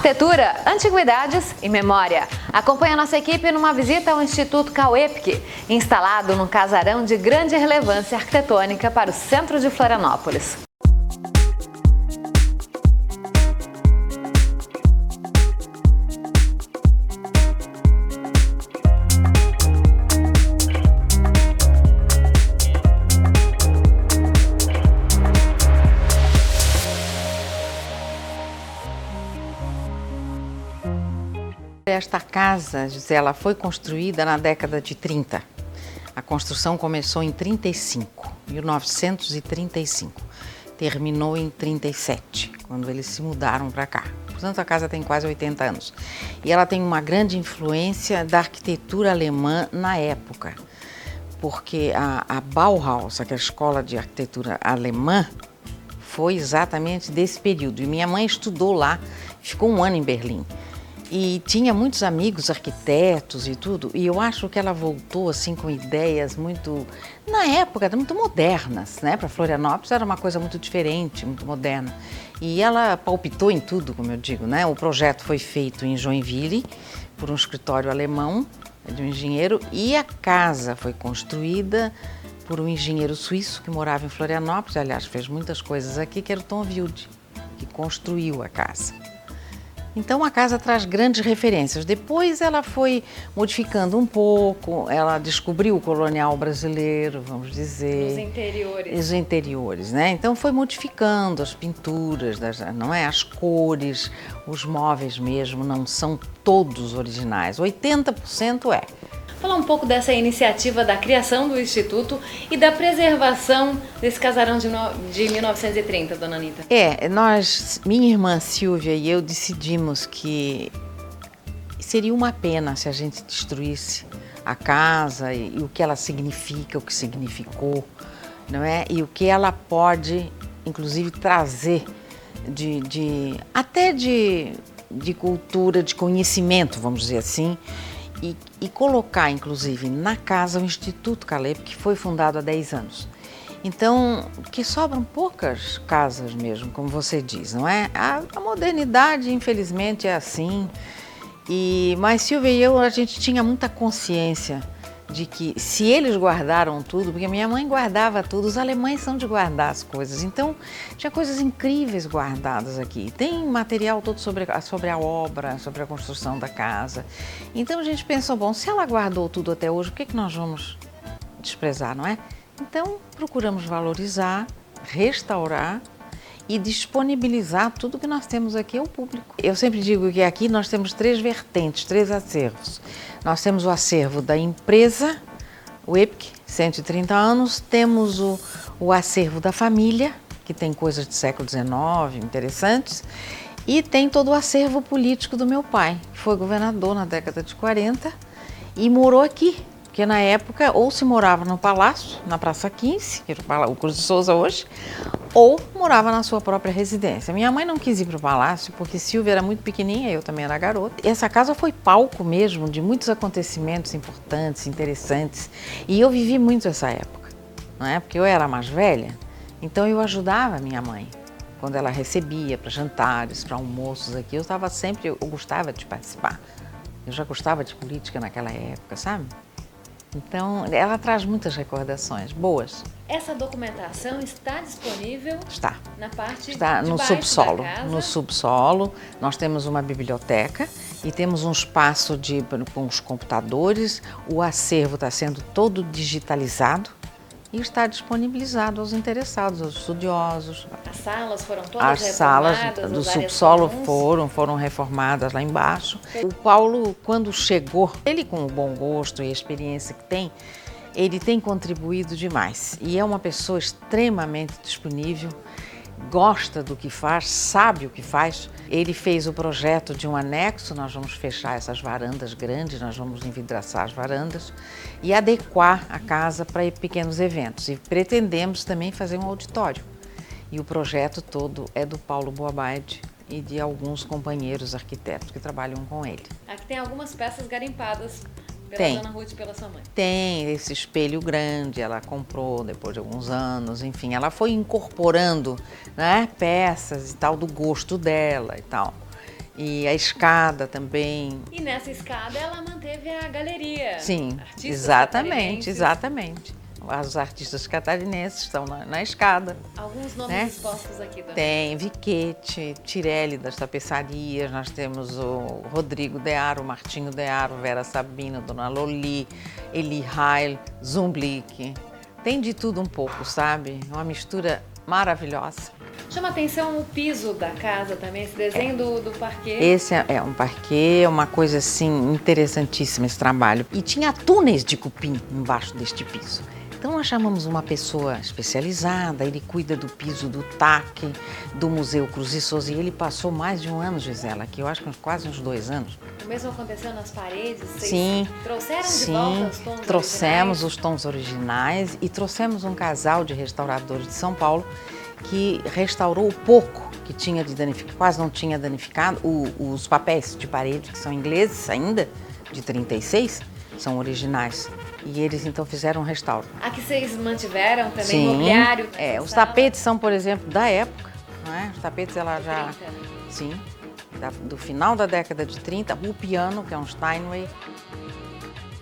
Arquitetura, antiguidades e memória. Acompanhe a nossa equipe numa visita ao Instituto Cauêpque, instalado num casarão de grande relevância arquitetônica para o centro de Florianópolis. Esta casa, Gisela, foi construída na década de 30. A construção começou em 35, 1935. Terminou em 37, quando eles se mudaram para cá. Portanto, a casa tem quase 80 anos. E ela tem uma grande influência da arquitetura alemã na época. Porque a Bauhaus, que é a escola de arquitetura alemã, foi exatamente desse período. E minha mãe estudou lá, ficou um ano em Berlim. E tinha muitos amigos arquitetos e tudo, e eu acho que ela voltou assim com ideias muito, na época, muito modernas, né? Para Florianópolis era uma coisa muito diferente, muito moderna. E ela palpitou em tudo, como eu digo, né? O projeto foi feito em Joinville por um escritório alemão, de um engenheiro, e a casa foi construída por um engenheiro suíço que morava em Florianópolis, aliás, fez muitas coisas aqui, que era o Tom Wilde, que construiu a casa. Então a casa traz grandes referências. Depois ela foi modificando um pouco, ela descobriu o colonial brasileiro, vamos dizer. Os interiores. Os interiores, né? Então foi modificando as pinturas, não é? As cores, os móveis mesmo não são todos originais, 80% é. Falar um pouco dessa iniciativa da criação do Instituto e da preservação desse casarão de 1930, dona Anita. Minha irmã Silvia e eu decidimos que seria uma pena se a gente destruísse a casa e o que ela significa, o que significou, não é? E o que ela pode, inclusive, trazer até de cultura, de conhecimento, vamos dizer assim, e colocar, inclusive, na casa o Instituto Cauêpque, que foi fundado há 10 anos. Então, que sobram poucas casas mesmo, como você diz, não é? A modernidade, infelizmente, é assim. Mas Silvia e eu, a gente tinha muita consciência de que se eles guardaram tudo, porque minha mãe guardava tudo, os alemães são de guardar as coisas, então tinha coisas incríveis guardadas aqui. Tem material todo sobre a obra, sobre a construção da casa. Então a gente pensou, bom, se ela guardou tudo até hoje, por que nós vamos desprezar, não é? Então procuramos valorizar, restaurar e disponibilizar tudo que nós temos aqui ao público. Eu sempre digo que aqui nós temos 3 vertentes, 3 acervos. Nós temos o acervo da empresa, o EPC, 130 anos, temos o acervo da família, que tem coisas do século XIX, interessantes, e tem todo o acervo político do meu pai, que foi governador na década de 40 e morou aqui. Porque na época, ou se morava no Palácio, na Praça 15, que era o Cruz de Souza hoje, ou morava na sua própria residência. Minha mãe não quis ir para o Palácio, porque Silvia era muito pequenininha, eu também era garota. E essa casa foi palco mesmo de muitos acontecimentos importantes, interessantes. E eu vivi muito essa época, não é? Porque eu era mais velha, então eu ajudava a minha mãe. Quando ela recebia para jantares, para almoços aqui, eu gostava de participar. Eu já gostava de política naquela época, sabe? Então, ela traz muitas recordações boas. Essa documentação está disponível? Está. Na parte está no subsolo. No subsolo, nós temos uma biblioteca e temos um espaço com os computadores. O acervo está sendo todo digitalizado e está disponibilizado aos interessados, aos estudiosos. As salas foram todas reformadas? As salas do subsolo foram reformadas lá embaixo. O Paulo, quando chegou, ele com o bom gosto e a experiência que tem, ele tem contribuído demais. E é uma pessoa extremamente disponível, gosta do que faz, sabe o que faz. Ele fez o projeto de um anexo, nós vamos fechar essas varandas grandes, nós vamos envidraçar as varandas e adequar a casa para pequenos eventos. E pretendemos também fazer um auditório. E o projeto todo é do Paulo Boabide e de alguns companheiros arquitetos que trabalham com ele. Aqui tem algumas peças garimpadas pela Dona Ruth e pela sua mãe. Tem esse espelho grande, ela comprou depois de alguns anos, enfim, ela foi incorporando, né, peças e tal do gosto dela e tal. E a escada também. E nessa escada ela manteve a galeria. Sim, Artistas exatamente, catarinenses. exatamente. Os artistas catarinenses estão na escada. Alguns nomes né? expostos aqui, dona. Tem Viquete, Tirelli das tapeçarias, nós temos o Rodrigo Dearo, o Martinho Dearo, Vera Sabina, Dona Loli, Eli Heil, Zumblick. Tem de tudo um pouco, sabe? Uma mistura maravilhosa. Chama atenção o piso da casa também, esse desenho do parquet. Esse é um parquet, é uma coisa assim interessantíssima esse trabalho. E tinha túneis de cupim embaixo deste piso. Então nós chamamos uma pessoa especializada, ele cuida do piso do TAC, do Museu Cruz e Souza, e ele passou mais de um ano, Gisela, aqui eu acho que quase uns 2 anos. O mesmo aconteceu nas paredes? Vocês Sim, trouxeram de sim, volta os tons trouxemos originais? os tons originais e trouxemos um casal de restauradores de São Paulo que restaurou o pouco que tinha de danificado, quase não tinha danificado, os papéis de parede, que são ingleses ainda, de 36, são originais. E eles então fizeram um restauro. Aqui vocês mantiveram também Sim, mobiliário? os tapetes são, por exemplo, da época, não é? Os tapetes ela já, 30. sim, do final da década de 30, o piano, que é um Steinway.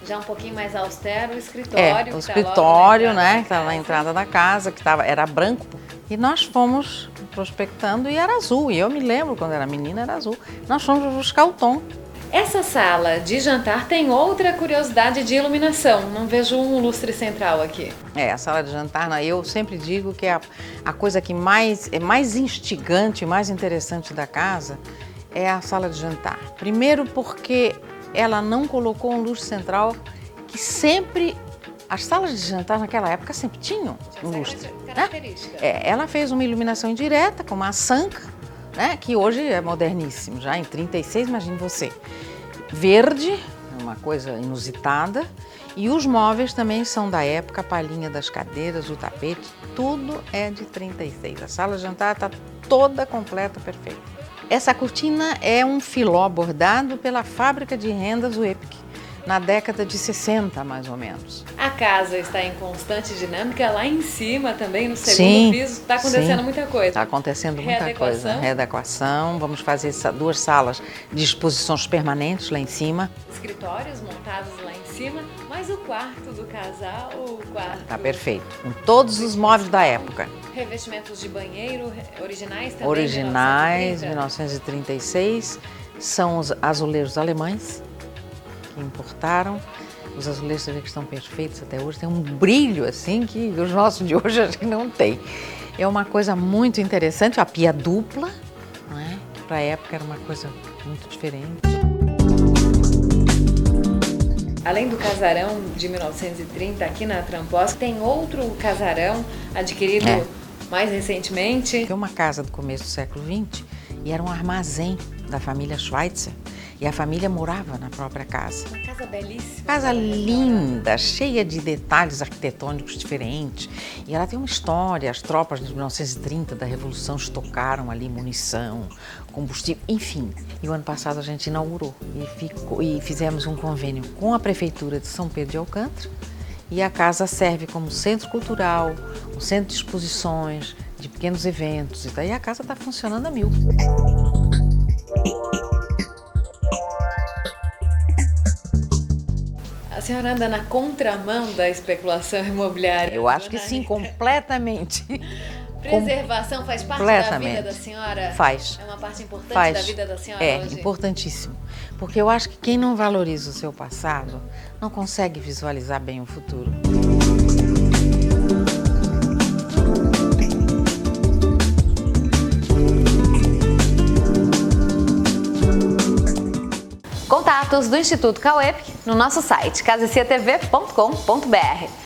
Já um pouquinho mais austero, o escritório. O que tá escritório, logo na né, entrada que estava na da entrada da casa, que era branco. E nós fomos prospectando e era azul. E eu me lembro, quando era menina, era azul. Nós fomos buscar o tom. Essa sala de jantar tem outra curiosidade de iluminação. Não vejo um lustre central aqui. A sala de jantar, eu sempre digo que é a coisa que é mais instigante, mais interessante da casa é a sala de jantar. Primeiro porque ela não colocou um lustre central que sempre... As salas de jantar naquela época sempre tinham um lustre. Característica. Ela fez uma iluminação indireta com uma sanca, né, que hoje é moderníssimo, já em 36, imagine você. Verde, uma coisa inusitada, e os móveis também são da época, a palhinha das cadeiras, o tapete, tudo é de 36. A sala de jantar está toda completa, perfeita. Essa cortina é um filó bordado pela fábrica de rendas Wepke, na década de 60, mais ou menos. A casa está em constante dinâmica. Lá em cima também, no segundo Sim, piso, está acontecendo sim. muita coisa. Está acontecendo muita coisa. Readequação. Vamos fazer 2 salas de exposições permanentes lá em cima. Escritórios montados lá em cima, mas o quarto do casal, o quarto... Está perfeito. Com todos os móveis da época. Revestimentos de banheiro originais também? Originais, 1930. 1936. São os azulejos alemães que importaram. Os azulejos você vê que estão perfeitos até hoje. Tem um brilho assim que os nossos de hoje acho que não tem. É uma coisa muito interessante. A pia dupla, não é? Que para a época era uma coisa muito diferente. Além do casarão de 1930 aqui na Tramposta, tem outro casarão adquirido mais recentemente. Foi uma casa do começo do século XX e era um armazém da família Schweitzer. E a família morava na própria casa. Uma casa belíssima. Casa linda, cheia de detalhes arquitetônicos diferentes. E ela tem uma história. As tropas de 1930 da Revolução estocaram ali munição, combustível, enfim. E o ano passado a gente inaugurou e fizemos um convênio com a Prefeitura de São Pedro de Alcântara. E a casa serve como centro cultural, um centro de exposições, de pequenos eventos. E daí a casa está funcionando a 1000. A senhora anda na contramão da especulação imobiliária? Eu acho que sim, completamente. Preservação faz parte da vida da senhora? Faz. É uma parte importante Faz. da vida da senhora hoje? É, importantíssimo. Porque eu acho que quem não valoriza o seu passado não consegue visualizar bem o futuro. Contatos do Instituto Cauep no nosso site casiciatv.com.br.